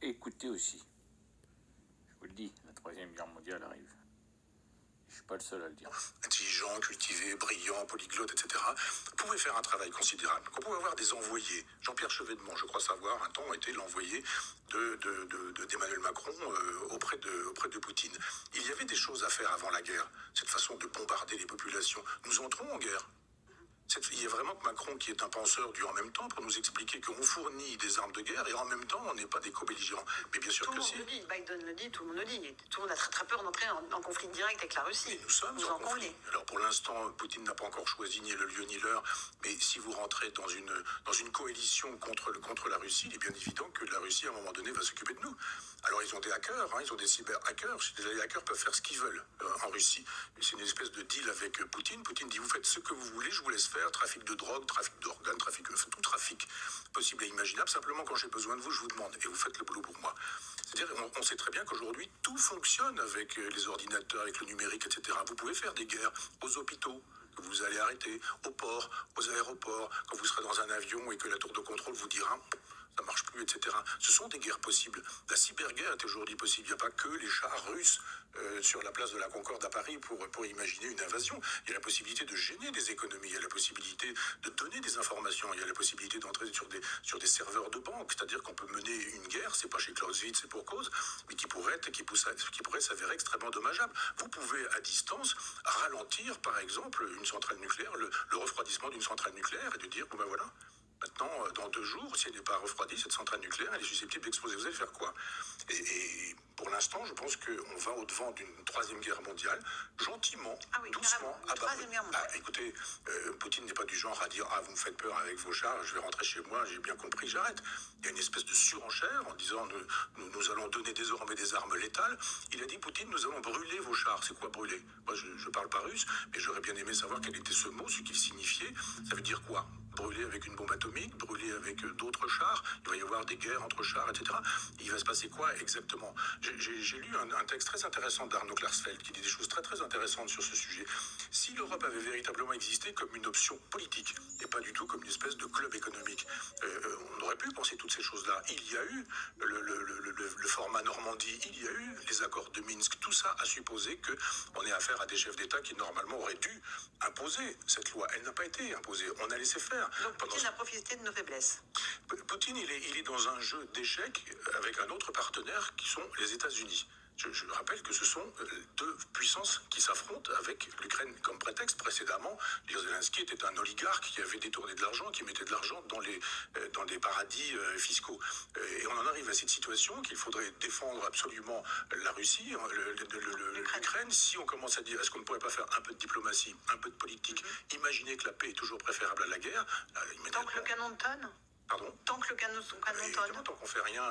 à écouter aussi. Je vous le dis, la Troisième Guerre mondiale arrive. Je suis pas le seul à le dire. Intelligent, cultivé, brillant, polyglotte, etc., pouvait faire un travail considérable. Qu'on pouvait avoir des envoyés. Jean-Pierre Chevènement, je crois savoir, un temps était l'envoyé d'Emmanuel Macron auprès de Poutine. Il y avait des choses à faire avant la guerre. Cette façon de bombarder les populations. Nous entrons en guerre. Il y a vraiment que Macron qui est un penseur du en même temps pour nous expliquer qu'on fournit des armes de guerre et en même temps on n'est pas des co-belligérants. Mais bien sûr que si. Tout le monde le dit, Biden le dit, tout le monde le dit. Tout le monde a très peur d'entrer en conflit direct avec la Russie. Et nous sommes vous en conflit. conflit. Alors pour l'instant, Poutine n'a pas encore choisi ni le lieu ni l'heure, mais si vous rentrez dans une coalition contre la Russie, il est bien évident que la Russie à un moment donné va s'occuper de nous. Alors ils ont des hackers, ils ont des cyber-hackers. Les hackers peuvent faire ce qu'ils veulent en Russie. C'est une espèce de deal avec Poutine. Poutine dit vous faites ce que vous voulez, je vous laisse faire, trafic de drogue, trafic d'organes, tout trafic possible et imaginable. Simplement quand j'ai besoin de vous, je vous demande et vous faites le boulot pour moi. C'est-à-dire on sait très bien qu'aujourd'hui tout fonctionne avec les ordinateurs, avec le numérique, etc. Vous pouvez faire des guerres aux hôpitaux que vous allez arrêter, aux ports, aux aéroports, quand vous serez dans un avion et que la tour de contrôle vous dira ça marche plus, etc. Ce sont des guerres possibles. La cyberguerre est aujourd'hui possible. Il n'y a pas que les chars russes sur la place de la Concorde à Paris pour imaginer une invasion. Il y a la possibilité de gêner des économies, il y a la possibilité de donner des informations, il y a la possibilité d'entrer sur des serveurs de banque. C'est-à-dire qu'on peut mener une guerre, c'est pas chez Clausewitz, c'est pour cause, mais qui pourrait s'avérer extrêmement dommageable. Vous pouvez à distance ralentir, par exemple, une centrale nucléaire, le refroidissement d'une centrale nucléaire et de dire, bon ben voilà, maintenant, dans 2 jours, si elle n'est pas refroidie, cette centrale nucléaire, elle est susceptible d'exploser. Vous allez faire quoi ? Et pour l'instant, je pense qu'on va au-devant d'une troisième guerre mondiale, gentiment, doucement. Écoutez, Poutine n'est pas du genre à dire « Ah, vous me faites peur avec vos chars, je vais rentrer chez moi, j'ai bien compris, j'arrête ». Il y a une espèce de surenchère en disant « Nous allons donner désormais des armes létales ». Il a dit « Poutine, nous allons brûler vos chars ». C'est quoi brûler ? Moi, je parle pas russe, mais j'aurais bien aimé savoir quel était ce mot, ce qu'il signifiait. Ça veut dire quoi ? Brûler avec une bombe atomique, brûler avec d'autres chars, il va y avoir des guerres entre chars, etc. Il va se passer quoi exactement ? J'ai lu un texte très intéressant d'Arnaud Klarsfeld qui dit des choses très très intéressantes sur ce sujet. Si l'Europe avait véritablement existé comme une option politique et pas du tout comme une espèce de club économique, on aurait pu penser toutes ces choses-là. Il y a eu le format Normandie, il y a eu les accords de Minsk, tout ça a supposé qu'on ait affaire à des chefs d'État qui normalement auraient dû imposer cette loi. Elle n'a pas été imposée, on a laissé faire. Donc Poutine a profité de nos faiblesses. Poutine, il est dans un jeu d'échecs avec un autre partenaire qui sont les États-Unis. Je rappelle que ce sont 2 puissances qui s'affrontent avec l'Ukraine comme prétexte. Précédemment, Zelensky était un oligarque qui avait détourné de l'argent, qui mettait de l'argent dans des paradis fiscaux. Et on en arrive à cette situation qu'il faudrait défendre absolument la Russie, l'Ukraine. Si on commence à dire est-ce qu'on ne pourrait pas faire un peu de diplomatie, un peu de politique, imaginer que la paix est toujours préférable à la guerre. Tant que le canon tonne. Pardon ? Tant que le canon tonne. Tant qu'on fait rien,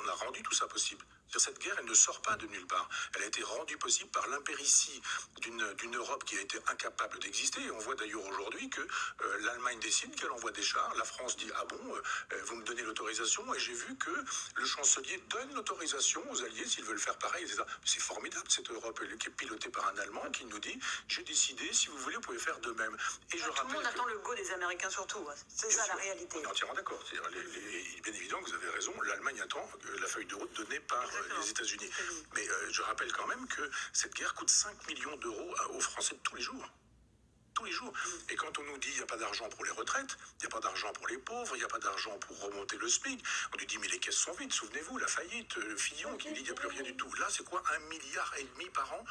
on a rendu tout ça possible. Cette guerre, elle ne sort pas de nulle part. Elle a été rendue possible par l'impéritie d'une Europe qui a été incapable d'exister. Et on voit d'ailleurs aujourd'hui que l'Allemagne décide qu'elle envoie des chars. La France dit ah bon, vous me donnez l'autorisation. Et j'ai vu que le chancelier donne l'autorisation aux alliés s'ils veulent faire pareil. C'est formidable cette Europe qui est pilotée par un Allemand qui nous dit j'ai décidé, si vous voulez, vous pouvez faire de même. Et tout le monde attend le go des Américains surtout. C'est ça la réalité. On est entièrement d'accord. Il est bien évident que vous avez raison. L'Allemagne attend la feuille de route donnée par les États-Unis. Mais je rappelle quand même que cette guerre coûte 5 millions d'euros aux Français tous les jours. Tous les jours. Et quand on nous dit qu'il n'y a pas d'argent pour les retraites, il n'y a pas d'argent pour les pauvres, il n'y a pas d'argent pour remonter le SMIC, on nous dit mais les caisses sont vides, souvenez-vous, la faillite, Fillon qui dit il n'y a plus rien du tout. Là, c'est quoi, 1,5 milliard par an ?